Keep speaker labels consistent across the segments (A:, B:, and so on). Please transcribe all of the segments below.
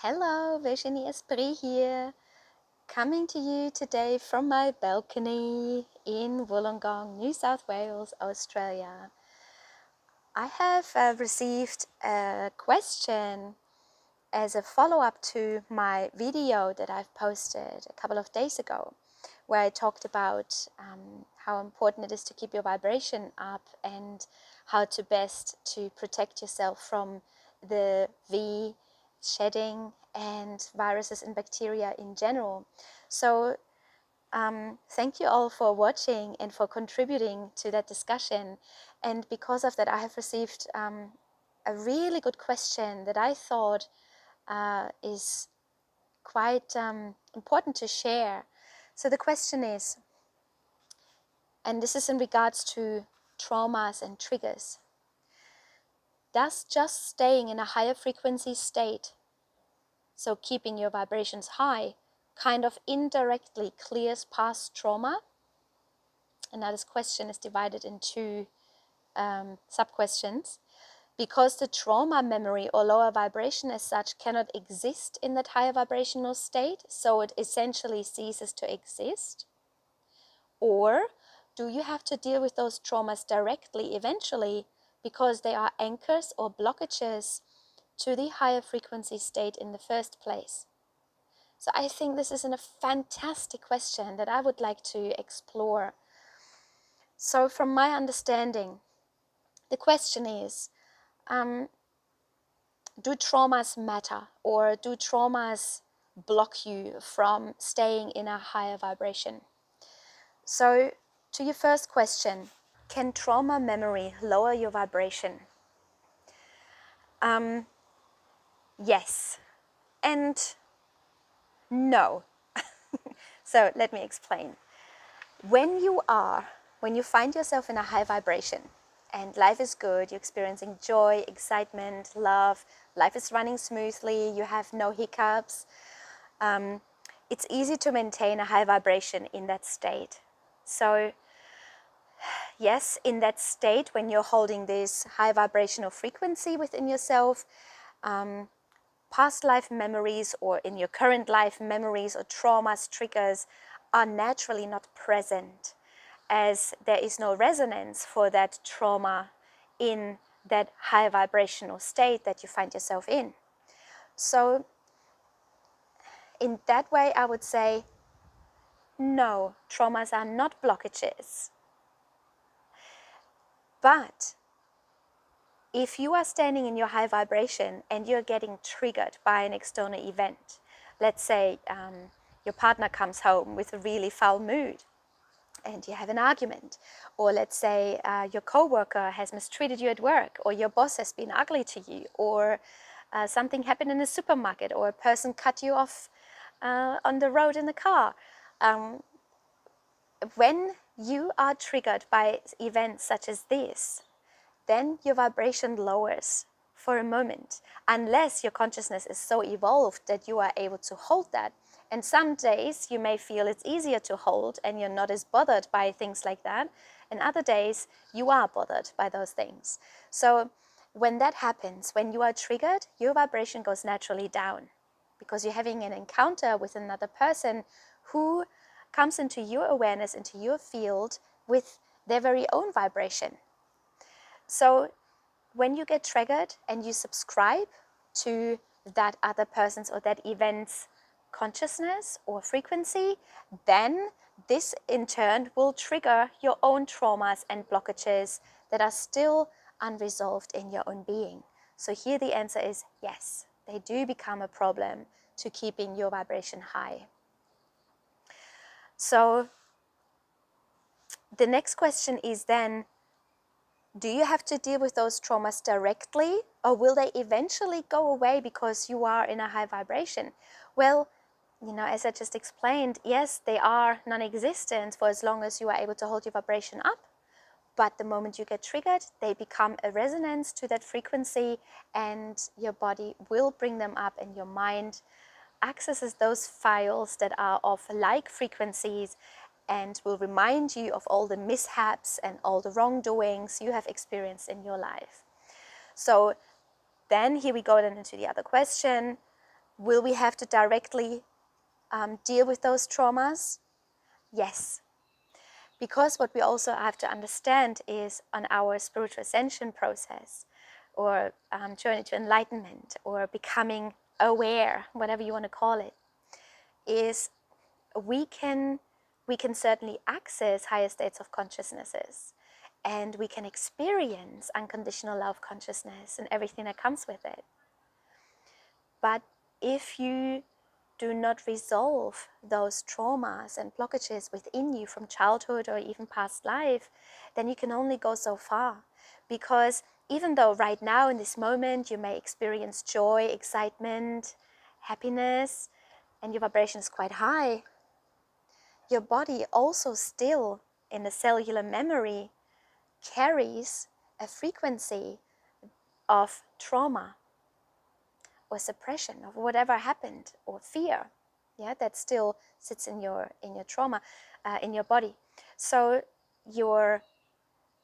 A: Hello, Virginie Esprit here, coming to you today from my balcony in Wollongong, New South Wales, Australia. I have received a question as a follow-up to my video that I've posted a couple of days ago, where I talked about how important it is to keep your vibration up and how to best to protect yourself from the V shedding and viruses and bacteria in general. So thank you all for watching and for contributing to that discussion. And because of that, I have received a really good question that I thought is quite important to share. So the question is, and this is in regards to traumas and triggers, does just staying in a higher frequency state, so keeping your vibrations high, kind of indirectly clears past trauma? And now this question is divided into sub-questions. Because the trauma memory or lower vibration as such cannot exist in that higher vibrational state, so it essentially ceases to exist? Or do you have to deal with those traumas directly eventually because they are anchors or blockages to the higher frequency state in the first place? So I think this is a fantastic question that I would like to explore. So from my understanding, the question is, do traumas matter, or do traumas block you from staying in a higher vibration? So to your first question, can trauma memory lower your vibration? Yes and no. So let me explain. When you find yourself in a high vibration and life is good, you're experiencing joy, excitement, love, life is running smoothly, you have no hiccups, it's easy to maintain a high vibration in that state. So yes, in that state, when you're holding this high vibrational frequency within yourself, past life memories or in your current life memories or traumas, triggers are naturally not present, as there is no resonance for that trauma in that high vibrational state that you find yourself in. So in that way, I would say, no, traumas are not blockages. But if you are standing in your high vibration and you're getting triggered by an external event, let's say your partner comes home with a really foul mood and you have an argument, or let's say your coworker has mistreated you at work, or your boss has been ugly to you, or something happened in a supermarket, or a person cut you off on the road in the car. When you are triggered by events such as this, then your vibration lowers for a moment, unless your consciousness is so evolved that you are able to hold that. And some days you may feel it's easier to hold and you're not as bothered by things like that. And other days you are bothered by those things. So when that happens, when you are triggered, your vibration goes naturally down because you're having an encounter with another person who comes into your awareness, into your field with their very own vibration. So when you get triggered and you subscribe to that other person's or that event's consciousness or frequency, then this in turn will trigger your own traumas and blockages that are still unresolved in your own being. So here the answer is yes, they do become a problem to keeping your vibration high. So the next question is then, do you have to deal with those traumas directly, or will they eventually go away because you are in a high vibration? Well, as I just explained, yes, they are non-existent for as long as you are able to hold your vibration up. But the moment you get triggered, they become a resonance to that frequency, and your body will bring them up, and your mind accesses those files that are of like frequencies and will remind you of all the mishaps and all the wrongdoings you have experienced in your life. So then here we go then into the other question. Will we have to directly deal with those traumas? Yes. Because what we also have to understand is on our spiritual ascension process, or journey to enlightenment, or becoming aware, whatever you want to call it, is we can certainly access higher states of consciousnesses, and we can experience unconditional love consciousness and everything that comes with it. But if you do not resolve those traumas and blockages within you from childhood or even past life, then you can only go so far. Because even though right now in this moment you may experience joy, excitement, happiness, and your vibration is quite high, your body also still in the cellular memory carries a frequency of trauma or suppression of whatever happened, or fear, yeah, that still sits in your trauma, in your body. So your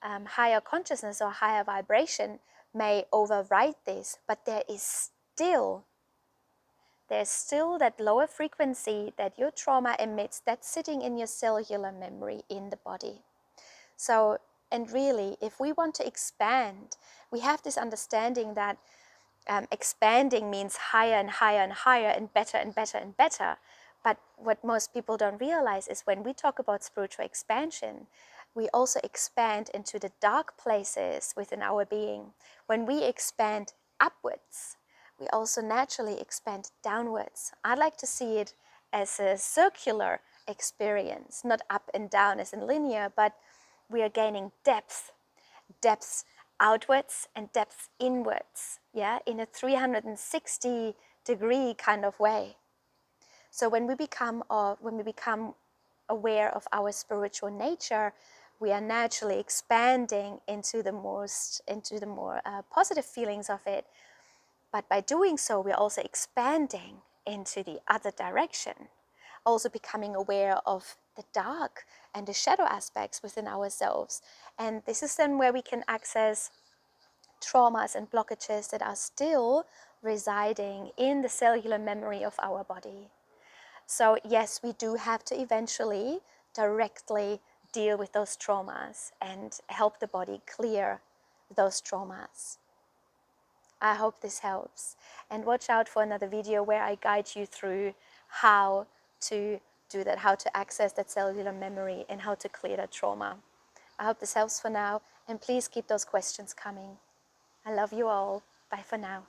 A: higher consciousness or higher vibration may override this, but there's still that lower frequency that your trauma emits, that's sitting in your cellular memory in the body. So, and really, if we want to expand, we have this understanding that expanding means higher and higher and higher and better and better and better. But what most people don't realize is when we talk about spiritual expansion, we also expand into the dark places within our being. When we expand upwards, we also naturally expand downwards. I like to see it as a circular experience, not up and down as in linear, but we are gaining depth outwards and depth inwards, yeah, in a 360-degree kind of way. So when we become aware of our spiritual nature, we are naturally expanding into the more positive feelings of it. But by doing so, we're also expanding into the other direction, also becoming aware of the dark and the shadow aspects within ourselves. And this is then where we can access traumas and blockages that are still residing in the cellular memory of our body. So yes, we do have to eventually directly deal with those traumas and help the body clear those traumas. I hope this helps, and watch out for another video where I guide you through how to do that, how to access that cellular memory and how to clear that trauma. I hope this helps for now, and please keep those questions coming. I love you all. Bye for now.